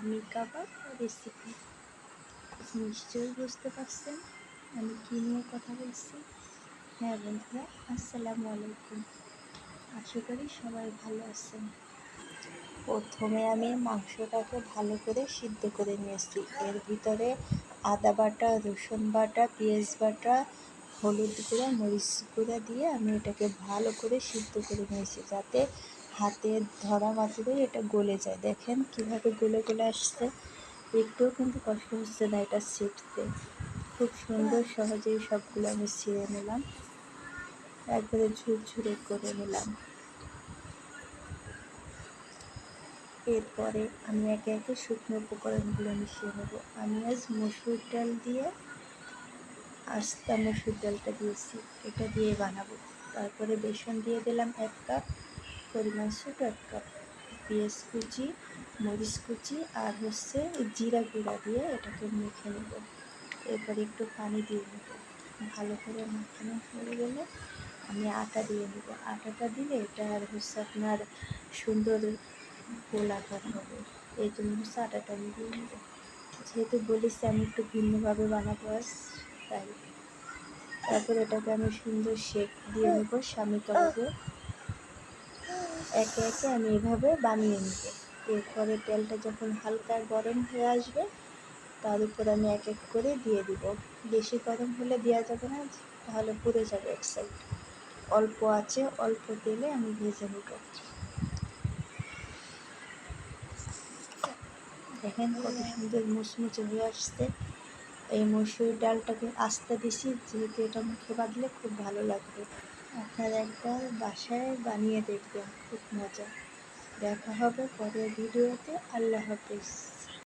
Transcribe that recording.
শামি কাবাব recipe. নিশ্চয়ই বুঝতে পারছেন আমি কী নিয়ে কথা বলছি। হ্যাঁ বন্ধুরা, আসসালামু আলাইকুম। আশা করি সবাই ভালো আছেন। প্রথমে আমি মাংসটাকে ভালো করে সিদ্ধ করে নিয়েছি। এর ভিতরে আদা বাটা, রসুন বাটা, পেঁয়াজ বাটা, হলুদ গুঁড়া, মরিচ গুঁড়া দিয়ে আমি এটাকে ভালো করে সিদ্ধ করে নিয়েছি, যাতে হাতে ধরা মাত্রই এটা গলে যায়। দেখেন কিভাবে গলে গলে আসছে, একটুও কিন্তু কষ্ট হচ্ছে না এটা ছিঁড়তে। খুব সুন্দর সহজেই সবগুলো আমি ছিঁড়ে নিলাম, একবারে ঝুরঝুরে করে নিলাম। এরপরে আমি একে একে শুকনো উপকরণগুলো মিশিয়ে নেব। আমি আজ মসুর ডাল দিয়ে আস্তা মসুর ডালটা দিয়েছি, এটা দিয়ে বানাবো। তারপরে বেসন দিয়ে দিলাম 1 কাপ, পরিমাণ ছোটো 1 কাপ, পেঁয়াজ কুচি, মরিচ কুচি আর জিরা গুঁড়া দিয়ে এটাকে মেখে নেব। এরপরে একটু পানি দিয়ে নেব। ভালো করে মাখানো হয়ে গেলে আমি আটা দিয়ে নেব। আটাটা দিলে এটা আর আপনার সুন্দর গোলাকার হবে, এই জন্য আটাটা আমি দিয়ে নেব। যেহেতু বলেছি আমি একটু ভিন্নভাবে বানাবো আজ, তাই। তারপর এটাকে আমি সুন্দর শেপ দিয়ে নেব শামি কাবাবে। একে একে আমি এভাবে বানিয়ে নেব। এরপরে তেলটা যখন হালকা গরম হয়ে আসবে, তার উপর আমি এক এক করে দিয়ে দিব। বেশি গরম হলে দেওয়া যাবে না, তাহলে পুড়ে যাবে এক সাইড। অল্প আছে, অল্প তেলে আমি ভেজে নেব। দেখেন কত সুন্দর মুচমুচে হয়ে আসছে। এই মসুর ডালটাকে আস্তে দিছি, যেহেতু এটা মুখে বাঁধলে খুব ভালো লাগবে। আপনারা একবার বাসায় বানিয়ে দেখবেন, খুব মজা। দেখা হবে পরের ভিডিওতে। আল্লাহ হাফেজ।